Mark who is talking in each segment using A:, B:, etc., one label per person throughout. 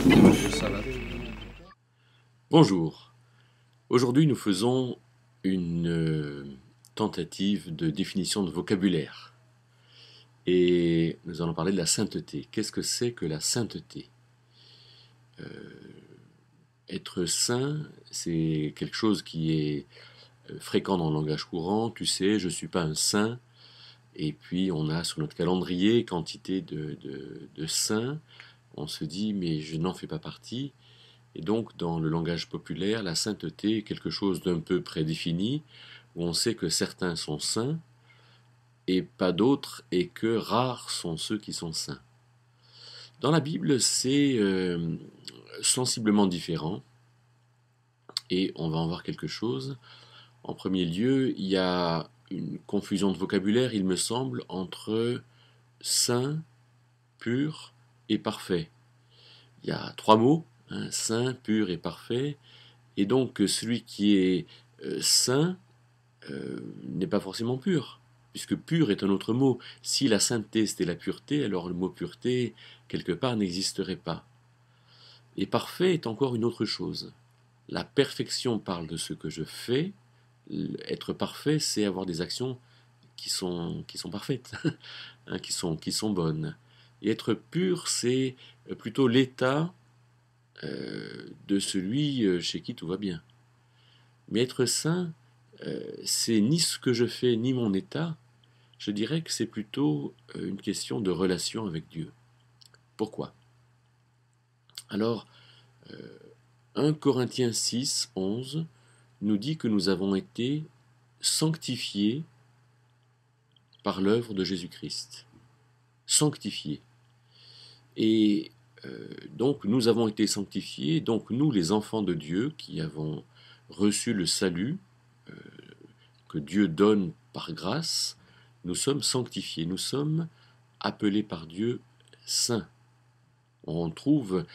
A: de salade.
B: Bonjour. Aujourd'hui, nous faisons une tentative de définition de vocabulaire. Et nous allons parler de la sainteté. Qu'est-ce que c'est que la sainteté? Être saint, c'est quelque chose qui est fréquent dans le langage courant. Tu sais, je ne suis pas un saint. Et puis, on a sur notre calendrier quantité de saints. On se dit, mais je n'en fais pas partie. Et donc, dans le langage populaire, la sainteté est quelque chose d'un peu prédéfini, où on sait que certains sont saints et pas d'autres, et que rares sont ceux qui sont saints. Dans la Bible, c'est sensiblement différent, et on va en voir quelque chose. En premier lieu, il y a une confusion de vocabulaire, il me semble, entre saint, pur et parfait. Il y a trois mots, hein, saint, pur et parfait. Et donc celui qui est saint n'est pas forcément pur, puisque pur est un autre mot. Si la sainteté c'était la pureté, alors le mot pureté, quelque part, n'existerait pas. Et parfait est encore une autre chose. La perfection parle de ce que je fais. Être parfait, c'est avoir des actions qui sont parfaites, hein, qui sont bonnes. Et être pur, c'est plutôt l'état de celui chez qui tout va bien. Mais être saint, c'est ni ce que je fais, ni mon état. Je dirais que c'est plutôt une question de relation avec Dieu. Pourquoi? Alors, 1 Corinthiens 6, 11 nous dit que nous avons été sanctifiés par l'œuvre de Jésus-Christ. Sanctifiés. Et donc nous avons été sanctifiés, donc nous les enfants de Dieu qui avons reçu le salut que Dieu donne par grâce, nous sommes sanctifiés, nous sommes appelés par Dieu saints. On trouve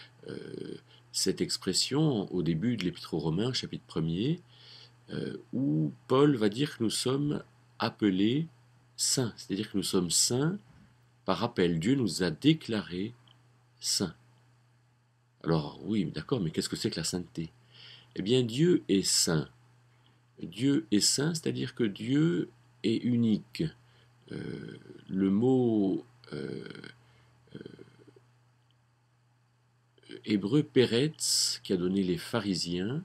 B: cette expression au début de l'Épître aux Romains, chapitre 1er, où Paul va dire que nous sommes appelés saints, c'est-à-dire que nous sommes saints par appel. Dieu nous a déclarés saints. Alors oui, d'accord, mais qu'est-ce que c'est que la sainteté? Eh bien, Dieu est saint. Dieu est saint, c'est-à-dire que Dieu est unique. Le mot hébreu Peretz, qui a donné les pharisiens,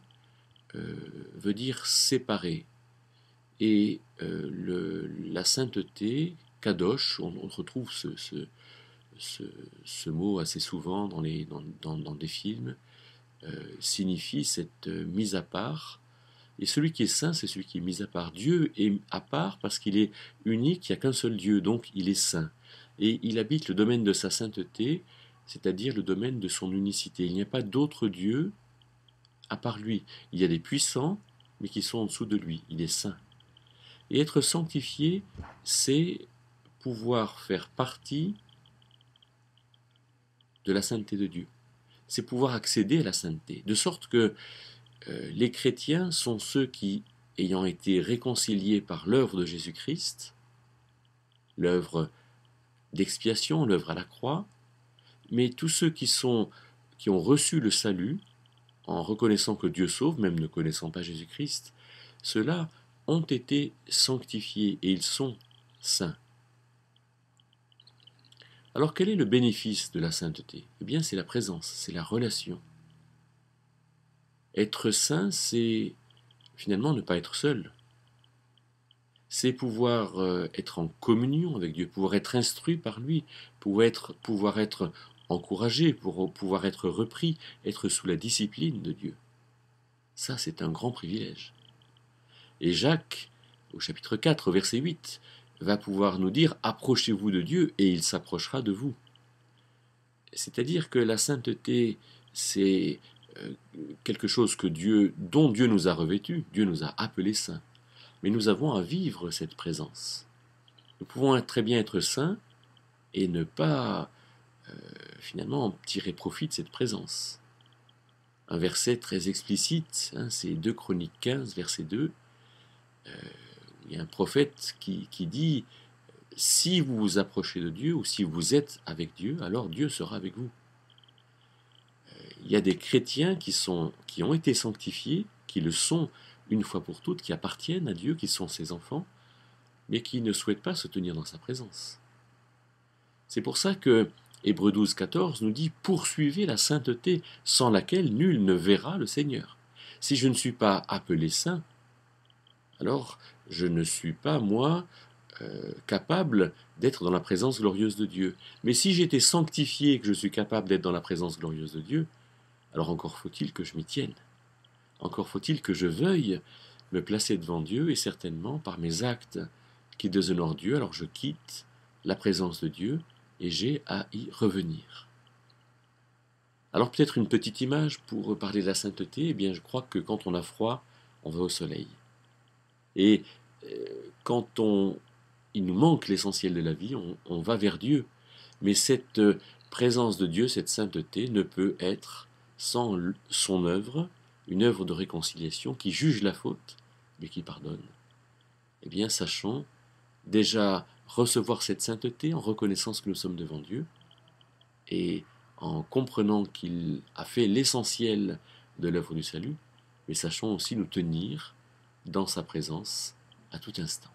B: veut dire séparé. Et la sainteté, kadosh, on retrouve ce mot assez souvent dans des films, signifie cette mise à part. Et celui qui est saint, c'est celui qui est mis à part. Dieu est à part parce qu'il est unique, il n'y a qu'un seul Dieu, donc il est saint. Et il habite le domaine de sa sainteté, c'est-à-dire le domaine de son unicité. Il n'y a pas d'autre Dieu à part lui. Il y a des puissants, mais qui sont en dessous de lui. Il est saint. Et être sanctifié, c'est pouvoir faire partie de la sainteté de Dieu. C'est pouvoir accéder à la sainteté. De sorte que les chrétiens sont ceux qui, ayant été réconciliés par l'œuvre de Jésus-Christ, l'œuvre d'expiation, l'œuvre à la croix, mais tous ceux qui ont reçu le salut, en reconnaissant que Dieu sauve, même ne connaissant pas Jésus-Christ, ceux-là ont été sanctifiés et ils sont saints. Alors quel est le bénéfice de la sainteté? Eh bien c'est la présence, c'est la relation. Être saint, c'est finalement ne pas être seul. C'est pouvoir être en communion avec Dieu, pouvoir être instruit par lui, pouvoir être encouragé, pouvoir être repris, être sous la discipline de Dieu. Ça, c'est un grand privilège. Et Jacques, au chapitre 4, verset 8, va pouvoir nous dire « Approchez-vous de Dieu et il s'approchera de vous ». C'est-à-dire que la sainteté, c'est quelque chose dont Dieu nous a revêtus, Dieu nous a appelés saints. Mais nous avons à vivre cette présence. Nous pouvons très bien être saints et ne pas finalement tirer profit de cette présence. Un verset très explicite, hein, c'est 2 Chroniques 15, verset 2. Il y a un prophète qui dit « Si vous vous approchez de Dieu ou si vous êtes avec Dieu, alors Dieu sera avec vous ». il y a des chrétiens qui ont été sanctifiés, qui le sont une fois pour toutes, qui appartiennent à Dieu, qui sont ses enfants, mais qui ne souhaitent pas se tenir dans sa présence. C'est pour ça que Hébreux 12, 14 nous dit « Poursuivez la sainteté, sans laquelle nul ne verra le Seigneur. » Si je ne suis pas appelé saint, alors je ne suis pas, moi, capable d'être dans la présence glorieuse de Dieu. Mais si j'étais sanctifié et que je suis capable d'être dans la présence glorieuse de Dieu, alors encore faut-il que je m'y tienne. Encore faut-il que je veuille me placer devant Dieu et certainement par mes actes qui déshonorent Dieu, alors je quitte la présence de Dieu et j'ai à y revenir. Alors peut-être une petite image pour parler de la sainteté, eh bien je crois que quand on a froid, on va au soleil. Et quand il nous manque l'essentiel de la vie, on va vers Dieu. Mais cette présence de Dieu, cette sainteté, ne peut être sans son œuvre, une œuvre de réconciliation qui juge la faute, mais qui pardonne. Eh bien, sachons déjà recevoir cette sainteté en reconnaissant que nous sommes devant Dieu et en comprenant qu'il a fait l'essentiel de l'œuvre du salut, mais sachons aussi nous tenir dans sa présence à tout instant.